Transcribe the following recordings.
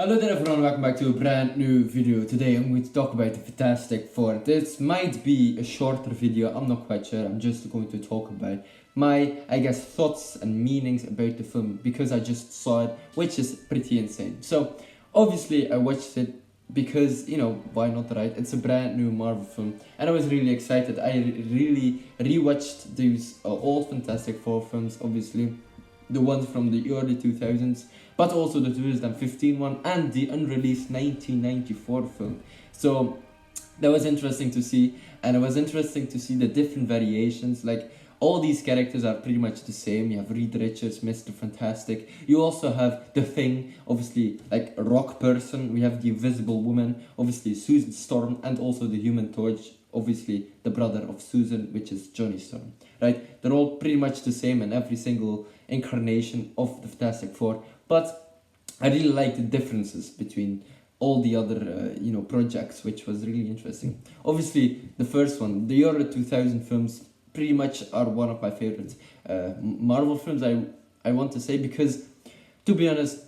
Hello there everyone, welcome back to a brand new video. Today I'm going to talk about the Fantastic Four. This might be a shorter video, I'm not quite sure. I'm just going to talk about my, thoughts and meanings about the film because I just saw it, which is pretty insane. So, obviously I watched it because, why not, right? It's a brand new Marvel film and I was really excited. I really rewatched these old Fantastic Four films, obviously. The ones from the early 2000s, but also the 2015 one and the unreleased 1994 film. So that was interesting to see, and it was interesting to see the different variations. Like, all these characters are pretty much the same. You have Reed Richards, Mr. Fantastic. You also have The Thing, obviously, like a rock person. We have the Invisible Woman, obviously Susan Storm, and also the Human Torch, obviously the brother of Susan, which is Johnny Storm, right? They're all pretty much the same in every single incarnation of the Fantastic Four, but I really like the differences between all the other projects, which was really interesting. Obviously, the first one, the early 2000 films, pretty much are one of my favorite Marvel films. I want to say, because to be honest,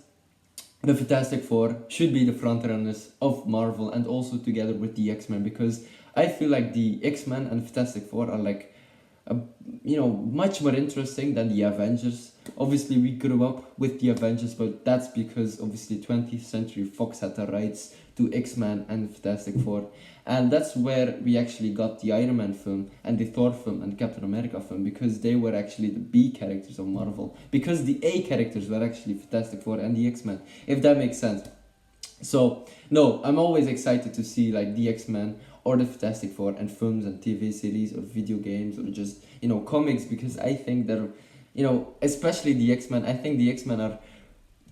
the Fantastic Four should be the frontrunners of Marvel, and also together with the X-Men, because I feel like the X-Men and Fantastic Four are like much more interesting than the Avengers. Obviously, we grew up with the Avengers, but that's because obviously 20th Century Fox had the rights to X-Men and Fantastic Four, and that's where we actually got the Iron Man film and the Thor film and Captain America film, because they were actually the B characters of Marvel, because the A characters were actually Fantastic Four and the X-Men, if that makes sense. So no, I'm always excited to see like the X-Men or the Fantastic Four and films and TV series or video games or just comics, because I think they're especially the X-Men. I think the X-Men are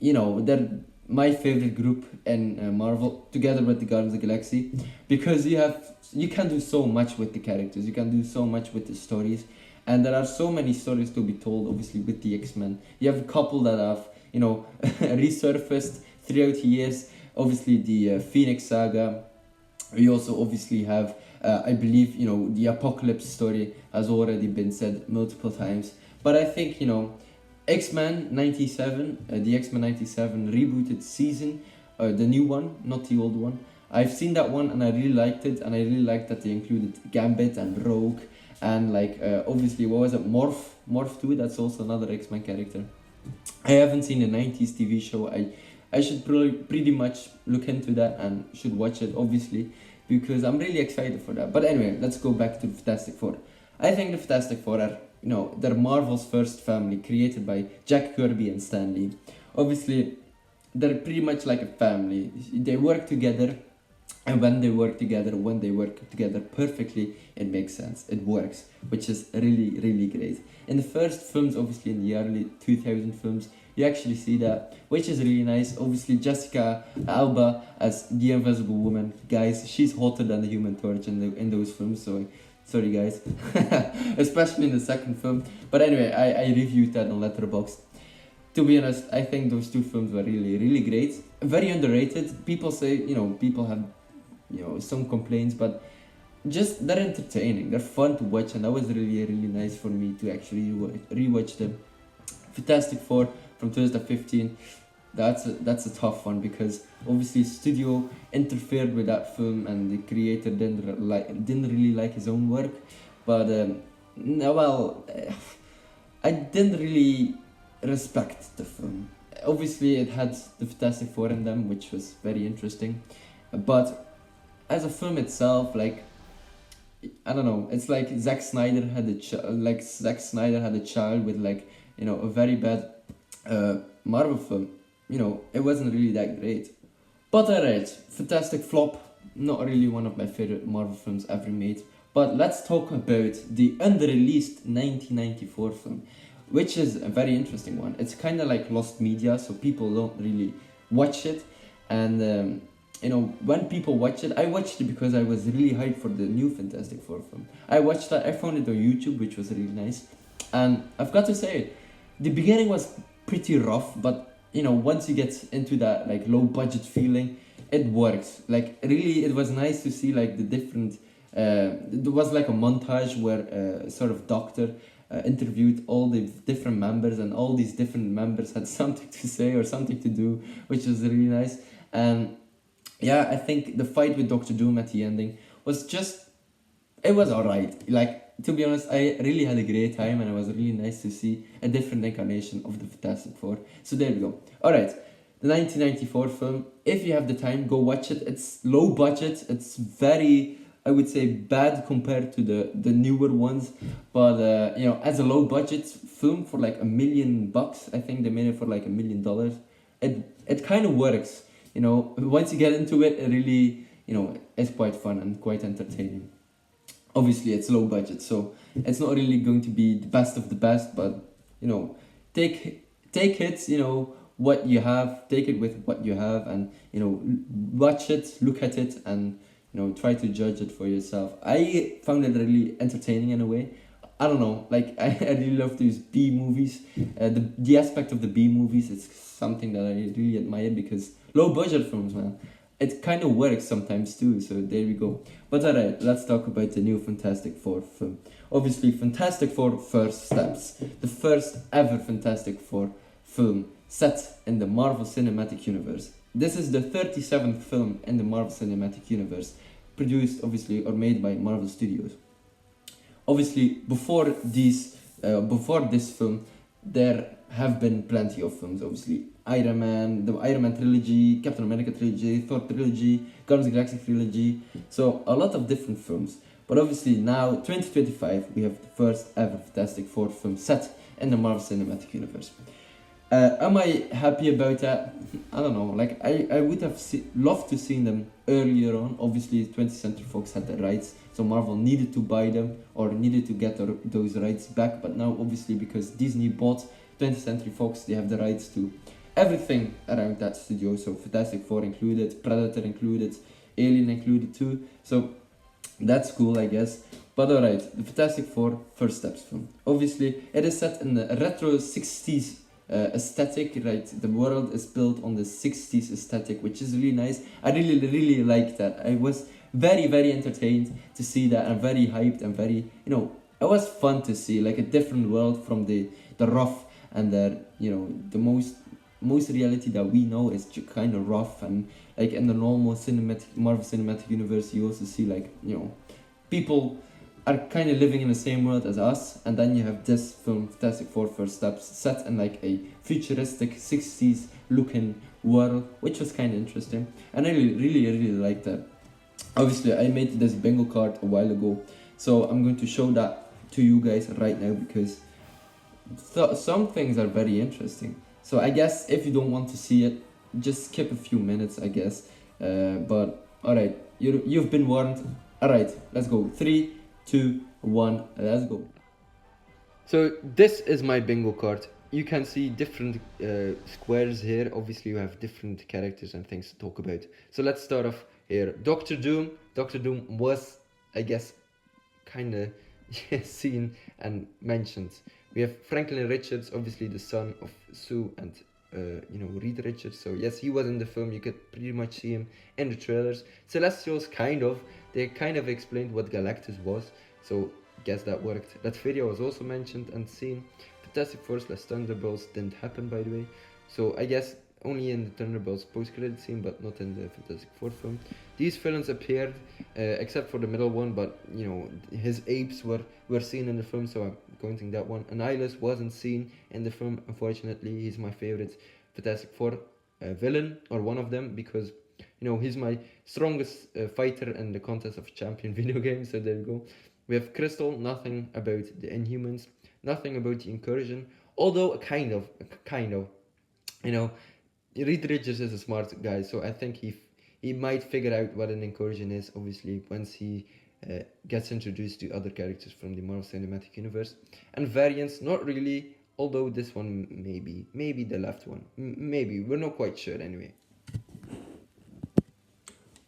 they're my favorite group in Marvel, together with the Guardians of the Galaxy, because you can do so much with the characters, you can do so much with the stories, and there are so many stories to be told. Obviously, with the X-Men, you have a couple that have resurfaced throughout the years. Obviously, the Phoenix Saga. We also obviously have, I believe, the Apocalypse story has already been said multiple times. But I think, X-Men 97, the X-Men 97 rebooted season, the new one, not the old one. I've seen that one and I really liked it, and I really liked that they included Gambit and Rogue, and obviously, what was it, Morph 2, that's also another X-Men character. I haven't seen the 90s TV show. I should probably pretty much look into that and should watch it, obviously, because I'm really excited for that. But anyway, let's go back to the Fantastic Four. I think the Fantastic Four are, they're Marvel's first family, created by Jack Kirby and Stan Lee. Obviously, they're pretty much like a family. They work together, and when they work together perfectly, it makes sense. It works, which is really, really great. In the first films, obviously in the early 2000 films, you actually see that, which is really nice. Obviously, Jessica Alba as the Invisible Woman, guys, she's hotter than the Human Torch in those films. So, sorry guys, especially in the second film. But anyway, I reviewed that on Letterboxd. To be honest, I think those two films were really, really great. Very underrated. People say, people have, some complaints, but just they're entertaining. They're fun to watch, and that was really, really nice for me to actually rewatch them. Fantastic Four from 2015. That's a tough one, because obviously studio interfered with that film and the creator didn't really like his own work. But I didn't really respect the film. Obviously, it had the Fantastic Four in them, which was very interesting. But as a film itself, like, I don't know. It's like Zack Snyder had a child with a very bad Marvel film. It wasn't really that great. But alright, fantastic flop. Not really one of my favorite Marvel films ever made. But let's talk about the unreleased 1994 film, which is a very interesting one. It's kind of like lost media, so people don't really watch it. And when people watch it, I watched it because I was really hyped for the new Fantastic Four film. I watched that, I found it on YouTube, which was really nice. And I've got to say, the beginning was pretty rough, but once you get into that like low budget feeling, it works. Like, really, it was nice to see like the different. There was like a montage where a sort of doctor interviewed all the different members, and all these different members had something to say or something to do, which was really nice. And yeah, I think the fight with Doctor Doom at the ending was just, it was alright. Like, to be honest, I really had a great time, and it was really nice to see a different incarnation of the Fantastic Four. So there we go. Alright, the 1994 film. If you have the time, go watch it. It's low budget. It's very, I would say, bad compared to the newer ones. But, you know, as a low budget film for like $1 million, I think they made it for like $1 million. It kind of works. You know, once you get into it, it really, you know, it's quite fun and quite entertaining. Obviously, it's low budget, so it's not really going to be the best of the best, but, you know, take it, you know, what you have, take it with what you have, and, you know, watch it, look at it, and, you know, try to judge it for yourself. I found it really entertaining in a way. I don't know, like, I really love these B movies. The aspect of the B movies is something that I really admire, because low budget films, man, it kind of works sometimes too. So there we go. But alright, let's talk about the new Fantastic Four film. Obviously, Fantastic Four First Steps, the first ever Fantastic Four film set in the Marvel Cinematic Universe. This is the 37th film in the Marvel Cinematic Universe, produced obviously or made by Marvel Studios. Obviously, before this film, there have been plenty of films. Obviously, Iron Man, the Iron Man trilogy, Captain America trilogy, Thor trilogy, Guardians of the Galaxy trilogy. So a lot of different films. But obviously now, 2025, we have the first ever Fantastic Four film set in the Marvel Cinematic Universe. Am I happy about that? I don't know. Like, I would have loved to see them earlier on. Obviously, 20th Century Fox had the rights, so Marvel needed to buy them or needed to get those rights back. But now, obviously, because Disney bought 20th Century Fox, they have the rights to everything around that studio. So Fantastic Four included, Predator included, Alien included too. So that's cool, I guess. But alright, the Fantastic Four First Steps film. Obviously, it is set in the retro 60s aesthetic, right? The world is built on the 60s aesthetic, which is really nice. I really like that. I was very entertained to see that, and very hyped, and very, you know, it was fun to see like a different world from the rough and the, you know, the most reality that we know is kind of rough. And like in the normal Marvel Cinematic Universe, you also see, like, you know, people are kind of living in the same world as us. And then you have this film, Fantastic Four First Steps, set in like a futuristic 60s looking world, which was kind of interesting, and I really liked that. Obviously, I made this bingo card a while ago, so I'm going to show that to you guys right now, because some things are very interesting. So I guess if you don't want to see it, just skip a few minutes, I guess. But alright, you've been warned. Alright, let's go. 3, 2, 1, let's go. So this is my bingo card. You can see different squares here. Obviously, you have different characters and things to talk about. So let's start off here. Doctor Doom. Doctor Doom was, I guess, kind of seen and mentioned. We have Franklin Richards, obviously the son of Sue and you know, Reed Richards. So yes, he was in the film. You could pretty much see him in the trailers. Celestials, they kind of explained what Galactus was. So guess that worked. Latveria was also mentioned and seen. Fantastic Four / Thunderbolts didn't happen, by the way. So I guess only in the Thunderbolts post-credit scene, but not in the Fantastic Four film. These villains appeared, except for the middle one, but you know, his apes were seen in the film, so I'm counting that one. Annihilus wasn't seen in the film, unfortunately. He's my favorite Fantastic Four villain, or one of them, because you know, he's my strongest fighter in the Contest of Champion video game. So there you go. We have Crystal. Nothing about the Inhumans. Nothing about the Incursion. Although kind of, you know, Reed Richards is a smart guy, so I think he might figure out what an Incursion is, obviously, once he gets introduced to other characters from the Marvel Cinematic Universe. And variants, not really, although this one maybe the left one, maybe, we're not quite sure anyway.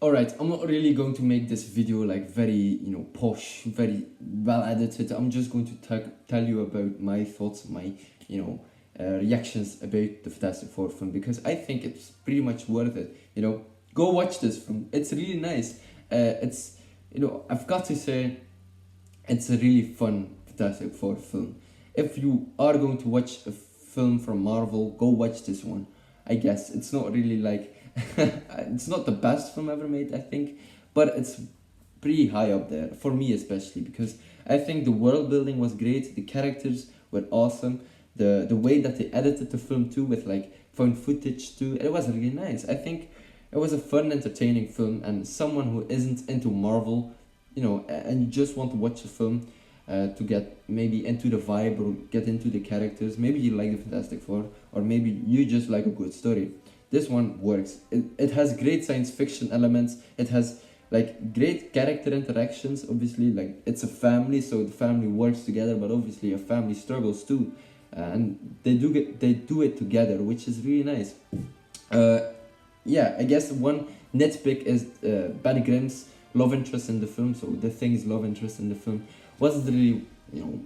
Alright, I'm not really going to make this video like very, you know, posh, very well edited. I'm just going to tell you about my thoughts, my, you know, reactions about the Fantastic Four film, because I think it's pretty much worth it. You know, go watch this film. It's really nice. It's, you know, I've got to say, it's a really fun Fantastic Four film. If you are going to watch a film from Marvel, go watch this one. I guess it's not really like It's not the best film ever made, I think, but it's pretty high up there for me, especially because I think the world building was great, the characters were awesome, the way that they edited the film too, with like found footage too, it was really nice. I think it was a fun, entertaining film, and someone who isn't into Marvel, and you just want to watch a film to get maybe into the vibe or get into the characters. Maybe you like the Fantastic Four, or maybe you just like a good story. This one works. It has great science fiction elements. It has like great character interactions. Obviously, like it's a family, so the family works together, but obviously a family struggles too, and they do it together, which is really nice. Yeah, I guess one nitpick is Betty Grimm's love interest in the film. So the Thing's love interest in the film wasn't really,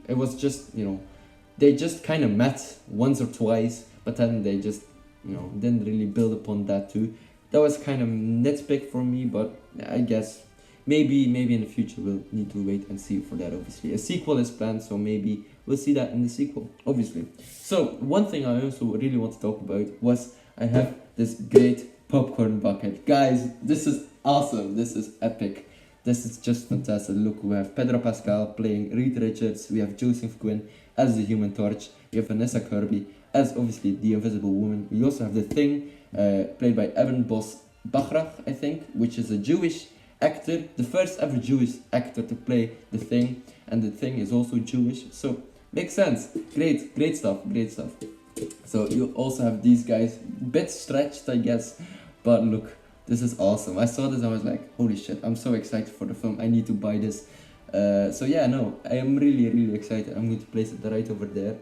it was just, they just kind of met once or twice, but then they just, didn't really build upon that too. That was kind of nitpick for me, but I guess maybe in the future we'll need to wait and see for that. Obviously, a sequel is planned, so maybe we'll see that in the sequel. Obviously. So one thing I also really want to talk about was I have this great popcorn bucket. Guys, this is awesome. This is epic. This is just fantastic. Look, we have Pedro Pascal playing Reed Richards. We have Joseph Quinn as the Human Torch. We have Vanessa Kirby as obviously the Invisible Woman. We also have The Thing, played by Evan Boss Bachrach, I think, which is a Jewish actor, the first ever Jewish actor to play The Thing, and The Thing is also Jewish, so makes sense. Great stuff. So you also have these guys, bit stretched, I guess, but look, this is awesome. I saw this, I was like, holy shit, I'm so excited for the film, I need to buy this. So yeah, no, I am really excited. I'm going to place it right over there.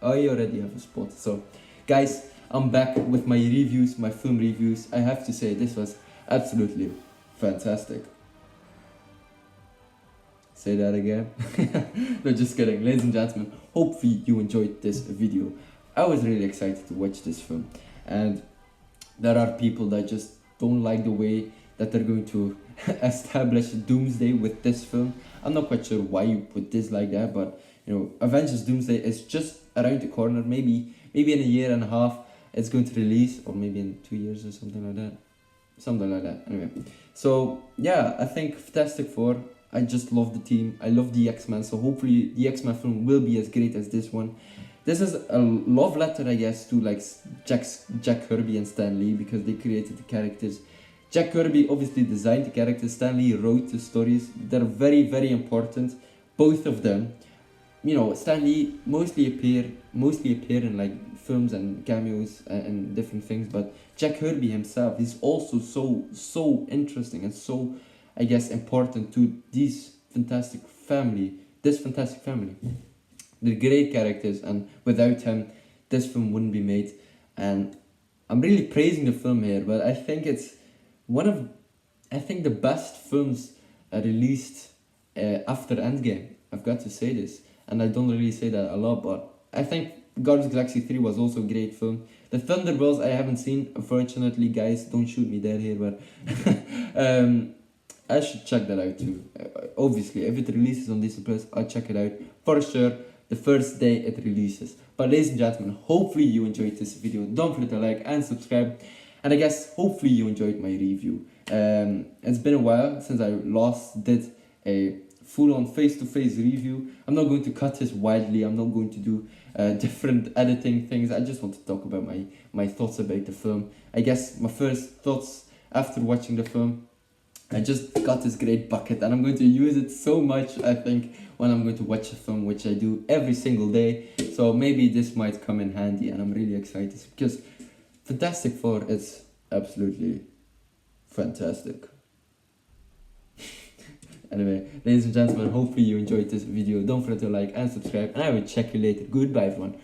I already have a spot. So guys, I'm back with my reviews, my film reviews. I have to say, this was absolutely fantastic. Say that again. No, just kidding. Ladies and gentlemen, hopefully you enjoyed this video. I was really excited to watch this film, and there are people that just don't like the way that they're going to establish Doomsday with this film. I'm not quite sure why you put this like that, but Avengers Doomsday is just around the corner. Maybe in a year and a half it's going to release, or maybe in 2 years or something like that. Anyway, so yeah, I think Fantastic Four, I just love the team. I love the X-Men, so hopefully the X-Men film will be as great as this one. This is a love letter, I guess, to like Jack Kirby and Stan Lee, because they created the characters. Jack Kirby obviously designed the characters, Stan Lee wrote the stories. They're very important, both of them. Stan Lee mostly appear in like films and cameos and different things, but Jack Kirby himself is also so interesting and so, I guess, important to this fantastic family. They're great characters, and without him, this film wouldn't be made. And I'm really praising the film here, but I think it's the best films released after Endgame. I've got to say this, and I don't really say that a lot, but I think Guardians of the Galaxy 3 was also a great film. The Thunderbolts I haven't seen, unfortunately, guys. Don't shoot me dead here, but I should check that out too. Obviously, if it releases on Disney Plus, I'll check it out for sure the first day it releases. But ladies and gentlemen, hopefully you enjoyed this video. Don't forget to like and subscribe. And I guess hopefully you enjoyed my review. It's been a while since I last did a full-on face-to-face review. I'm not going to cut this widely. I'm not going to do different editing things. I just want to talk about my thoughts about the film. I guess my first thoughts after watching the film. I just got this great bucket, and I'm going to use it so much, I think, when I'm going to watch a film, which I do every single day. So maybe this might come in handy, and I'm really excited because Fantastic Four is absolutely fantastic. Anyway, ladies and gentlemen, hopefully you enjoyed this video. Don't forget to like and subscribe, and I will check you later. Goodbye, everyone.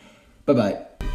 Bye-bye.